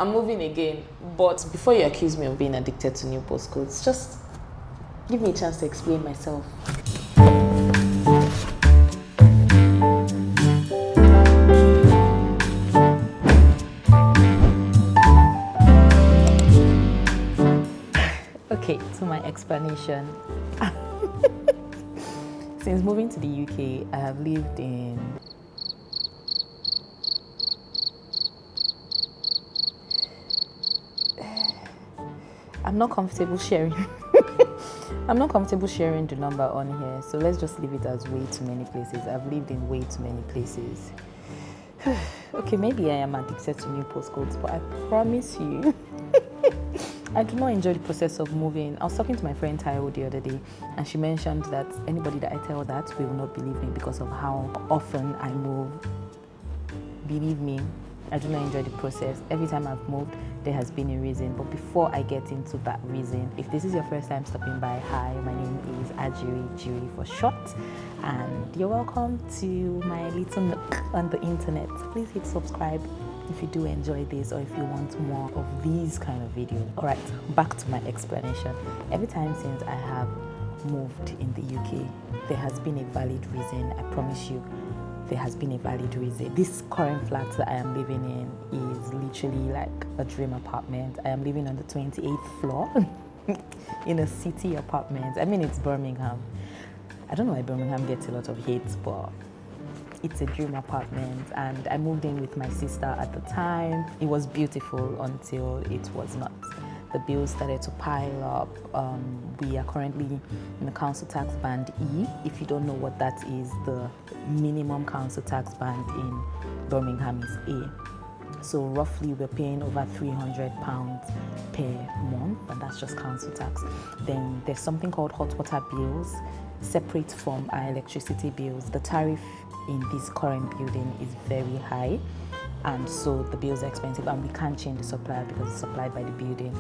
I'm moving again. But before you accuse me of being addicted to new postcodes, just give me a chance to explain myself. Okay, to my explanation. Since moving to the UK, I have lived in I'm not comfortable sharing the number on here, so let's just leave it as way too many places. I've lived in way too many places. Okay, maybe I am addicted to new postcodes, but I promise you I do not enjoy the process of moving. I was talking to my friend Tayo the other day, and she mentioned that anybody that I tell that will not believe me because of how often I move. Believe me, I do not enjoy the process. Every time I've moved, there has been a reason. But before I get into that reason, if this is your first time stopping by, hi, my name is Jiri for short, and you're welcome to my little nook on the internet. Please hit subscribe if you do enjoy this, or if you want more of these kind of videos. All right, back to my explanation. Every time since I have moved in the UK, there has been a valid reason. I promise you, there has been a valid reason. This current flat that I am living in is literally like a dream apartment. I am living on the 28th floor in a city apartment. I mean, it's Birmingham. I don't know why Birmingham gets a lot of hate, but it's a dream apartment, and I moved in with my sister at the time. It was beautiful until it was not. The bills started to pile up. We are currently in the council tax band E. If you don't know what that is, the minimum council tax band in Birmingham is A. So roughly we're paying over £300 per month, and that's just council tax. Then there's something called hot water bills, separate from our electricity bills. The tariff in this current building is very high, and so the bills are expensive, and we can't change the supplier because it's supplied by the building.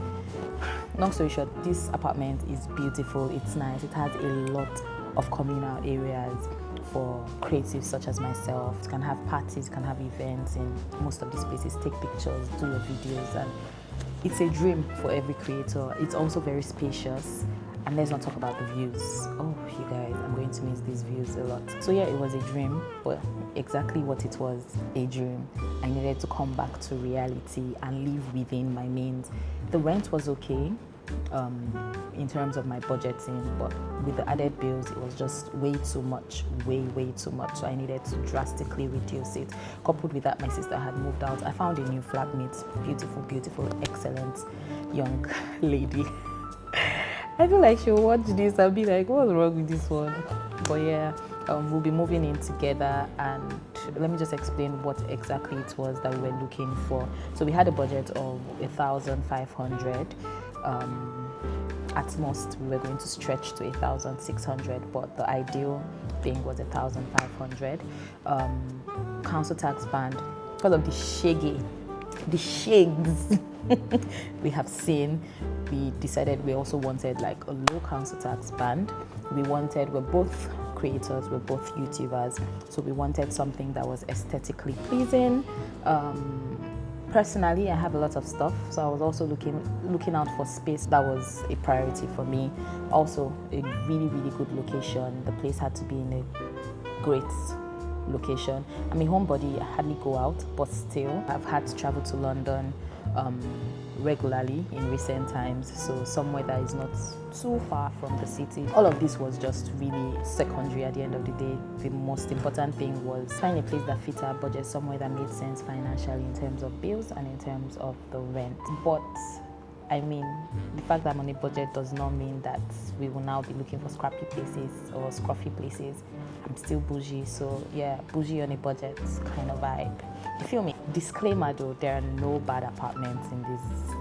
Long story short, this apartment is beautiful, it's nice, it has a lot of communal areas for creatives such as myself. You can have parties, you can have events in most of these places, take pictures, do your videos, and it's a dream for every creator. It's also very spacious. And let's not talk about the views. Oh, you guys, I'm going to miss these views a lot. So yeah, it was a dream, but exactly what it was, a dream. I needed to come back to reality and live within my means. The rent was okay in terms of my budgeting, but with the added bills, it was just way too much, way too much. So I needed to drastically reduce it. Coupled with that, my sister had moved out. I found a new flatmate, beautiful, excellent young lady. I feel like she'll watch this and be like, what's wrong with this one? But yeah, we'll be moving in together, and let me just explain what exactly it was that we were looking for. So we had a budget of 1,500. At most, we were going to stretch to 1,600, but the ideal thing was 1,500. Council tax band, because of the shags we have seen, we decided we also wanted like a low council tax band. We're both creators, we're both YouTubers, so we wanted something that was aesthetically pleasing. Personally, I have a lot of stuff, so I was also looking out for space. That was a priority for me. Also, a really good location. The place had to be in a great location. I'm a homebody, I hardly go out, but still I've had to travel to London regularly in recent times, so somewhere that is not too far from the city. All of this was just really secondary at the end of the day. The most important thing was find a place that fit our budget, somewhere that made sense financially in terms of bills and in terms of the rent. But I mean, the fact that I'm on a budget does not mean that we will now be looking for scrappy places or scruffy places. I'm still bougie, so yeah, bougie on a budget kind of vibe. You feel me? Disclaimer though, there are no bad apartments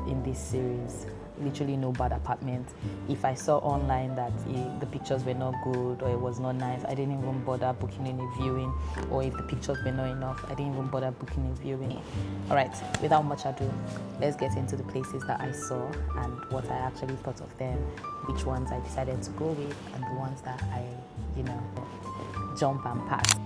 in this series. Literally no bad apartments. If I saw online that the pictures were not good or it was not nice, I didn't even bother booking any viewing. Or if the pictures were not enough, I didn't even bother booking a viewing. All right, without much ado, let's get into the places that I saw and what I actually thought of them, which ones I decided to go with, and the ones that I, jump and pass.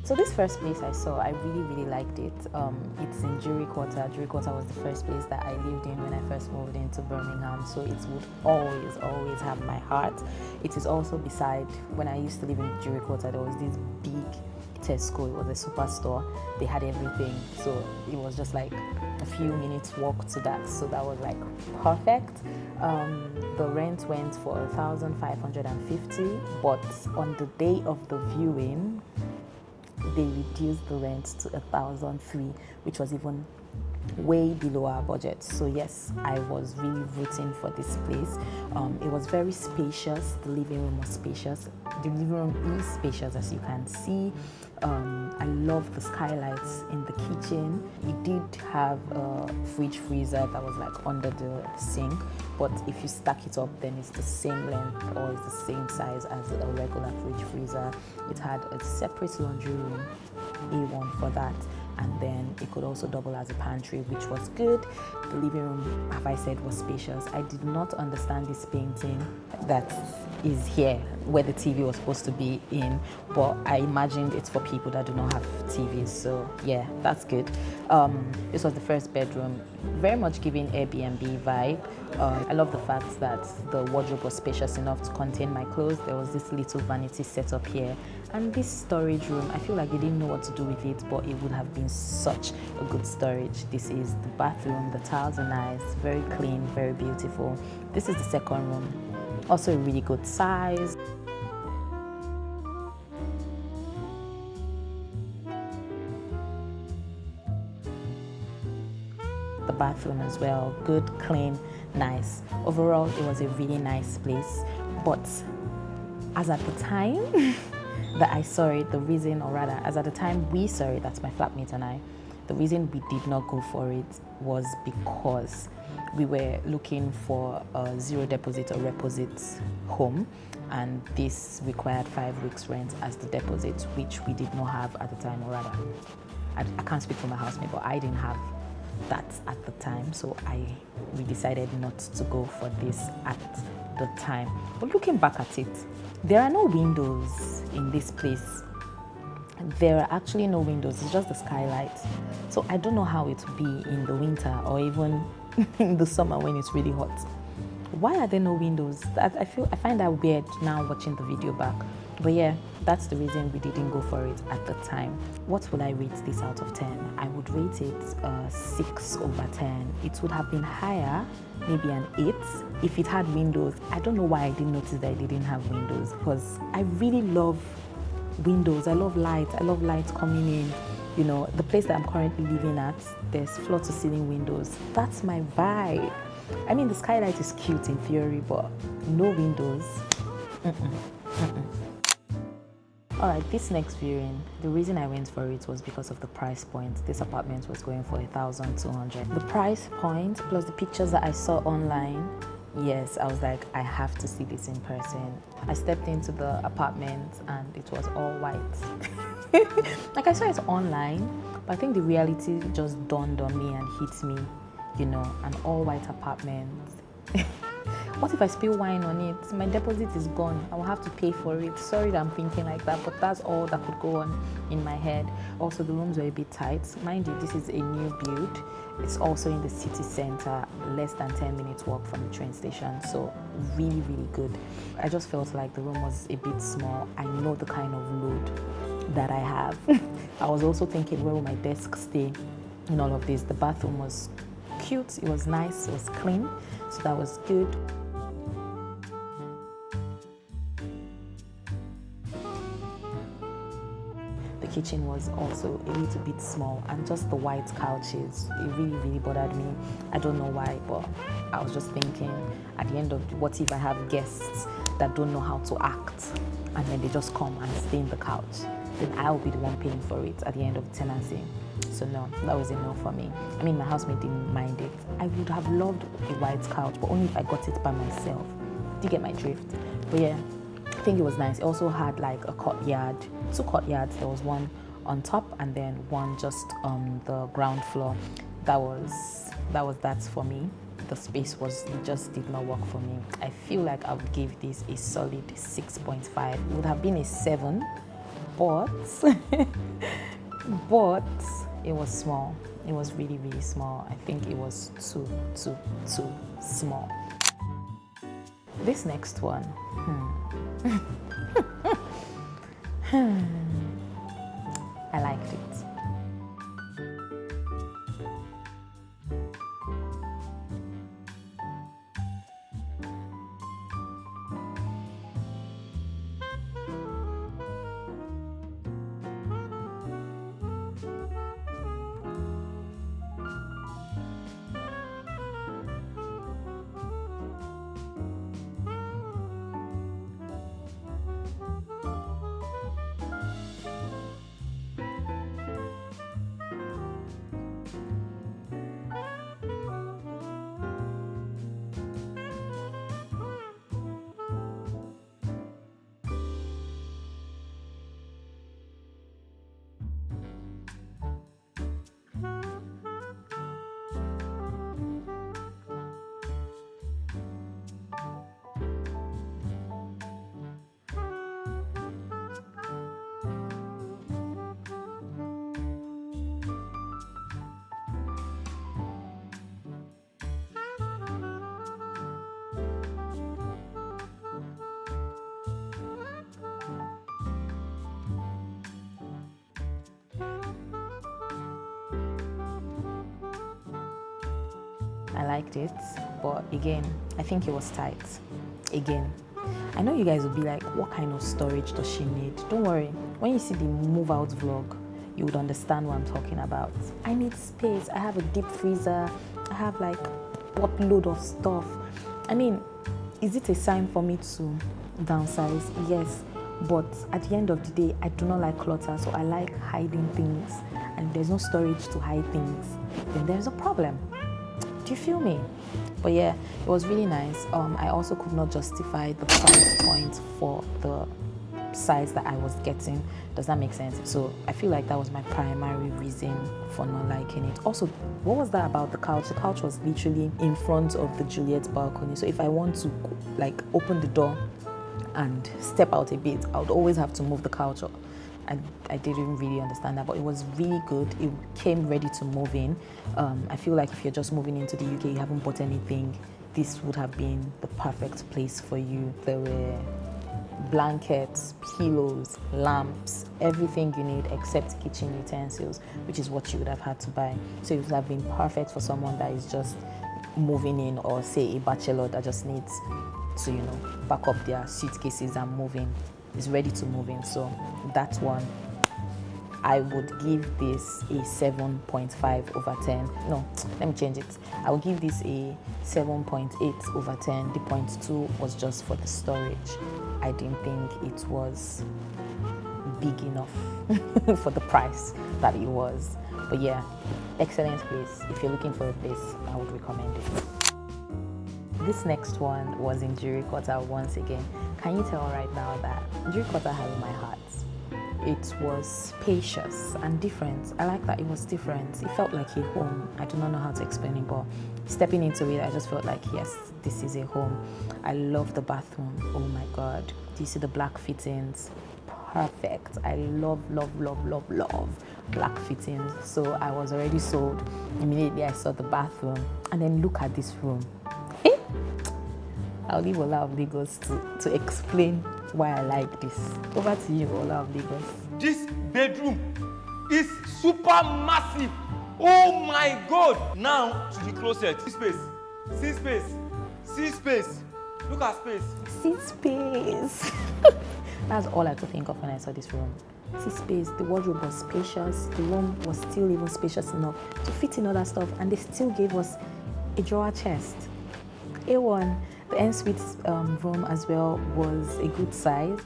So this first place I saw, I really liked it. It's in Jury Quarter. Jury Quarter was the first place that I lived in when I first moved into Birmingham, so it would always have my heart. It is also beside, when I used to live in Jury Quarter, there was this big Tesco. It was a superstore. They had everything, so it was just like a few minutes walk to that, so that was like perfect. The rent went for 1,550, but on the day of the viewing they reduced the rent to 1,003, which was even way below our budget. So yes, I was really rooting for this place. It was very spacious. The living room was spacious. The living room is spacious, as you can see. I love the skylights in the kitchen. It did have a fridge freezer that was like under the sink, but if you stack it up, then it's the same length or it's the same size as a regular fridge freezer. It had a separate laundry room, A1 for that, and then it could also double as a pantry, which was good. The living room, have I said, was spacious. I did not understand this painting that is here where the TV was supposed to be in, but I imagined it's for people that do not have TVs, so yeah, that's good. This was the first bedroom, very much giving Airbnb vibe. I love the fact that the wardrobe was spacious enough to contain my clothes. There was this little vanity set up here, and this storage room, I feel like they didn't know what to do with it, but it would have been such a good storage. This is the bathroom. The tiles are nice, very clean, very beautiful. This is the second room, also a really good size. The bathroom as well, good, clean, nice. Overall, it was a really nice place, but as at the time that I saw it, the reason, or rather, as at the time we saw it, that's my flatmate and I, the reason we did not go for it was because we were looking for a zero deposit or reposit home, and this required 5 weeks rent as the deposit, which we did not have at the time, or rather, I can't speak for my housemate, but I didn't have that at the time, so we decided not to go for this at the time. But looking back at it, there are no windows in this place. There are actually no windows, it's just the skylight. So I don't know how it will be in the winter or even in the summer when it's really hot. Why are there no windows? I find that weird now watching the video back. But yeah, that's the reason we didn't go for it at the time. What would I rate this out of 10? I would rate it 6 over 10. It would have been higher, maybe an 8, if it had windows. I don't know why I didn't notice that it didn't have windows, because I really love windows. I love light. I love light coming in. You know, the place that I'm currently living at, there's floor to ceiling windows. That's my vibe. I mean, the skylight is cute in theory, but no windows. Alright, this next viewing, the reason I went for it was because of the price point. This apartment was going for 1,200. The price point plus the pictures that I saw online, yes, I was like, I have to see this in person. I stepped into the apartment and it was all white. Like, I saw it online, but I think the reality just dawned on me and hit me, you know, an all white apartment. What if I spill wine on it? My deposit is gone. I will have to pay for it. Sorry that I'm thinking like that, but that's all that could go on in my head. Also, the rooms were a bit tight. Mind you, this is a new build. It's also in the city center, less than 10 minutes walk from the train station. So really, really good. I just felt like the room was a bit small. I know the kind of load that I have. I was also thinking, where will my desk stay in all of this? The bathroom was cute. It was nice. It was clean. So that was good. Kitchen was also a little bit small, and just the white couches, it really bothered me. I don't know why, but I was just thinking, at the end of, what if I have guests that don't know how to act and then they just come and stay in the couch? Then I'll be the one paying for it at the end of the tenancy. So no, that was a no for me. I mean, my housemate didn't mind it. I would have loved a white couch, but only if I got it by myself. Do you get my drift? But yeah, I think it was nice. It also had like a courtyard, 2 courtyards. There was one on top and then one just on the ground floor. That was that for me. The space just did not work for me. I feel like I would give this a solid 6.5. It would have been a 7, but it was small. It was really, really small. I think it was too small. This next one, I liked it. I liked it, but again, I think it was tight. Again, I know you guys will be like, what kind of storage does she need? Don't worry, when you see the move out vlog, you would understand what I'm talking about. I need space. I have a deep freezer. I have like buttload of stuff. I mean, is it a sign for me to downsize? Yes, but at the end of the day, I do not like clutter, so I like hiding things, and if there's no storage to hide things, then there's a problem. Do you feel me? But yeah, it was really nice. I also could not justify the price point for the size that I was getting. Does that make sense? So I feel like that was my primary reason for not liking it. Also, what was that about the couch? The couch was literally in front of the Juliet balcony. So if I want to like open the door and step out a bit, I would always have to move the couch up. I didn't really understand that, but it was really good. It came ready to move in. I feel like if you're just moving into the UK, you haven't bought anything, this would have been the perfect place for you. There were blankets, pillows, lamps, everything you need except kitchen utensils, which is what you would have had to buy. So it would have been perfect for someone that is just moving in, or say a bachelor that just needs to, you know, pack up their suitcases and move in. Is ready to move in. So that's one. I would give this a 7.5 over 10. No, let me change it. I would give this a 7.8 over 10. The 0.2 was just for the storage. I didn't think it was big enough for the price that it was. But yeah, excellent place. If you're looking for a place, I would recommend it. This next one was in Jury Quarter once again. Can you tell right now that Jury Quarter has my heart? It was spacious and different. I like that it was different. It felt like a home. I do not know how to explain it, but stepping into it, I just felt like, yes, this is a home. I love the bathroom. Oh my God. Do you see the black fittings? Perfect. I love black fittings. So I was already sold. Immediately I saw the bathroom. And then look at this room. I'll leave Ola of Lagos to explain why I like this. Over to you, Ola of Lagos. This bedroom is super massive. Oh my God! Now to the closet. See space. See space. See space. Look at space. See space. That's all I could think of when I saw this room. See space. The wardrobe was spacious. The room was still even spacious enough to fit in other stuff, and they still gave us a drawer chest. A1. The ensuite room as well was a good size.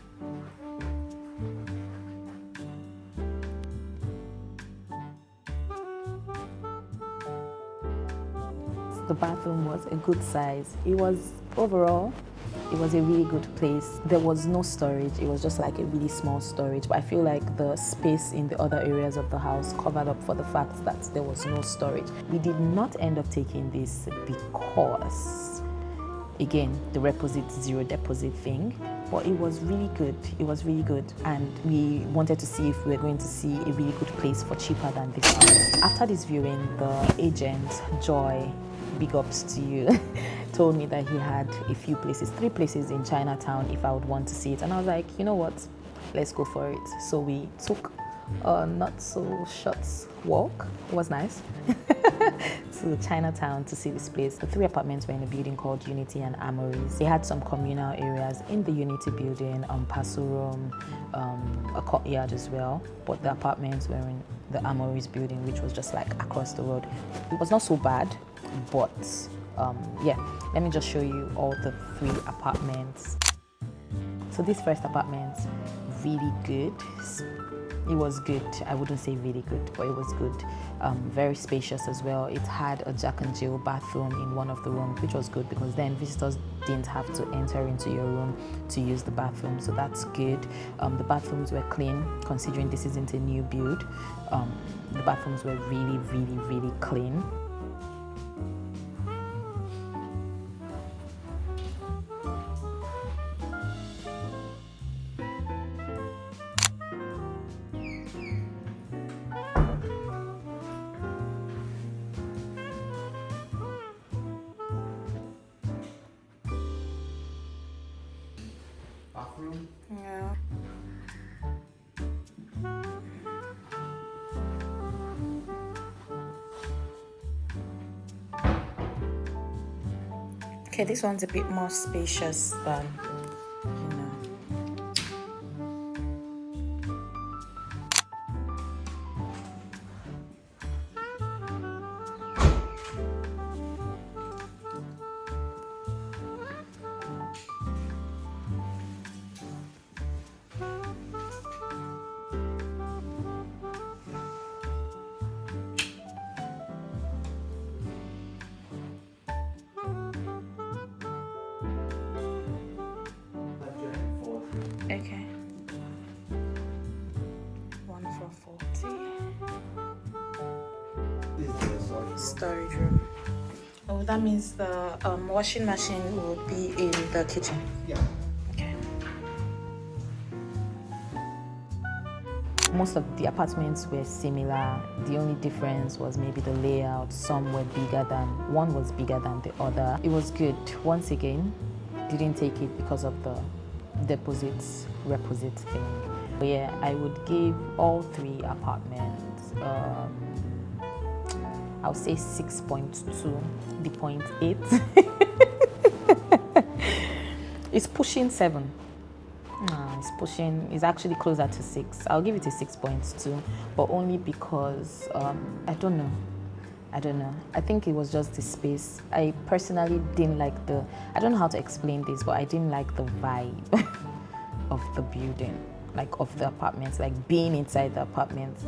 The bathroom was a good size. It was overall, it was a really good place. There was no storage. It was just like a really small storage. But I feel like the space in the other areas of the house covered up for the fact that there was no storage. We did not end up taking this because Again, the reposite zero deposit thing, but it was really good. It was really good, and we wanted to see if we were going to see a really good place for cheaper than this house. After this viewing, the agent, Joy, big ups to you, told me that he had a few places, 3 places in Chinatown if I would want to see it. And I was like, you know what, let's go for it. So we took a not so short walk. It was nice. To Chinatown to see this place. The 3 apartments were in a building called Unity and Amories. They had some communal areas in the Unity building, parcel room, a courtyard as well. But the apartments were in the Amories building, which was just like across the road. It was not so bad, but yeah, let me just show you all the 3 apartments. So this first apartment, really good. It was good. I wouldn't say really good, but it was good. Very spacious as well. It had a Jack and Jill bathroom in one of the rooms, which was good because then visitors didn't have to enter into your room to use the bathroom. So that's good. The bathrooms were clean, considering this isn't a new build. The bathrooms were really, really, really clean. Bathroom? Yeah. Okay, this one's a bit more spacious than, you know. Okay. 1 for 40. This is the Storage room. Oh, that means the washing machine will be in the kitchen. Yeah. Okay. Most of the apartments were similar. The only difference was maybe the layout. Some were bigger than, one was bigger than the other. It was good. Once again, didn't take it because of the deposits, reposite thing. But yeah, I would give all 3 apartments, I'll say 6.2, the 0.8. It's pushing 7. It's actually closer to 6. I'll give it a 6.2, but only because, I don't know. I think it was just the space. I personally didn't like I don't know how to explain this, but I didn't like the vibe of the building, like of the apartments, like being inside the apartments.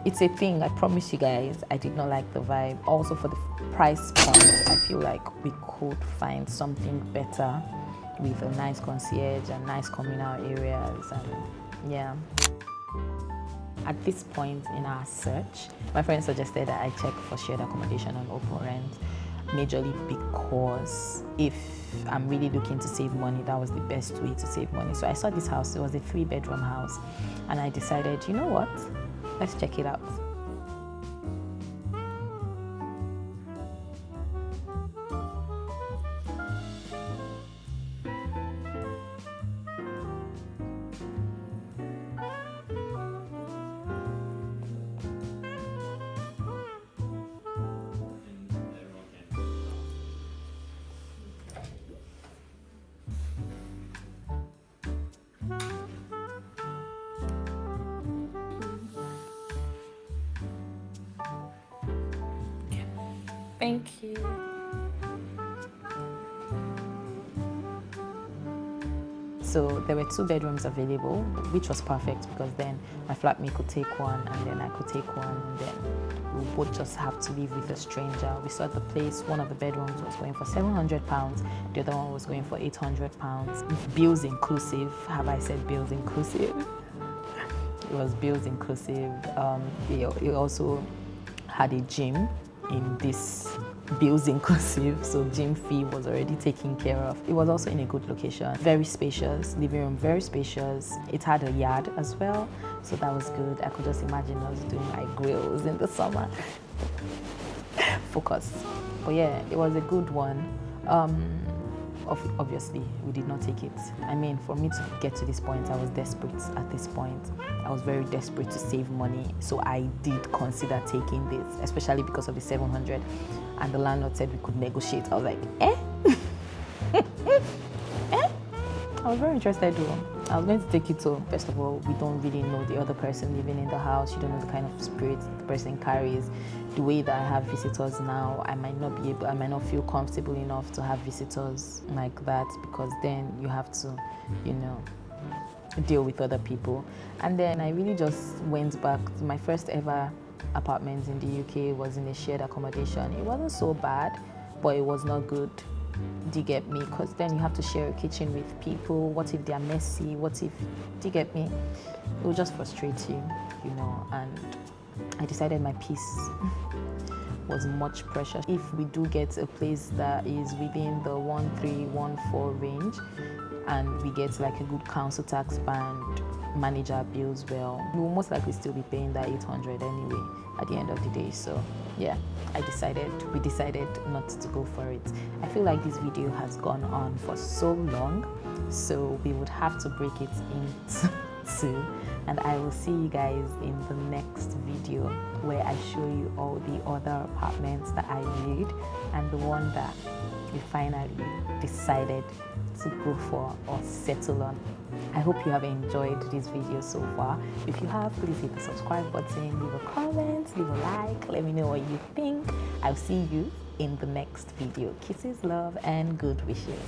It's a thing, I promise you guys, I did not like the vibe. Also for the price point, I feel like we could find something better with a nice concierge and nice communal areas, and yeah. At this point in our search, my friend suggested that I check for shared accommodation on open rent, majorly because if I'm really looking to save money, that was the best way to save money. So I saw this house, it was a 3-bedroom house, and I decided, you know what, let's check it out. Thank you. So there were 2 bedrooms available, which was perfect because then my flatmate could take one and then I could take one, and then we would just have to live with a stranger. We saw the place, one of the bedrooms was going for £700, the other one was going for £800. Bills inclusive. Have I said bills inclusive? It was bills inclusive. It also had a gym in this bills inclusive, so gym fee was already taken care of. It was also in a good location, very spacious, living room very spacious. It had a yard as well, so that was good. I could just imagine us doing like grills in the summer. Focus. But yeah, it was a good one. Obviously, we did not take it. I mean, for me to get to this point, I was desperate at this point. I was very desperate to save money, so I did consider taking this, especially because of the 700. And the landlord said we could negotiate. I was like, eh? Eh? I was very interested though. I was going to take it to, first of all, we don't really know the other person living in the house. You don't know the kind of spirit the person carries. The way that I have visitors now, I might not feel comfortable enough to have visitors like that, because then you have to, deal with other people. And then I really just went back to my first ever apartment in the UK was in a shared accommodation. It wasn't so bad, but it was not good. Do you get me? Because then you have to share a kitchen with people. What if they're messy? Do you get me? It will just frustrate you, and I decided my peace was much precious. If we do get a place that is within the 1314 range and we get like a good council tax band, manage our bills well, we will most likely still be paying that 800 anyway at the end of the day. So yeah, we decided not to go for it. I feel like this video has gone on for so long, so we would have to break it into two, and I will see you guys in the next video where I show you all the other apartments that I viewed and the one that we finally decided to go for or settle on. I hope you have enjoyed this video so far. If you have, please hit the subscribe button, leave a comment, leave a like, let me know what you think. I'll see you in the next video. Kisses, love, and good wishes.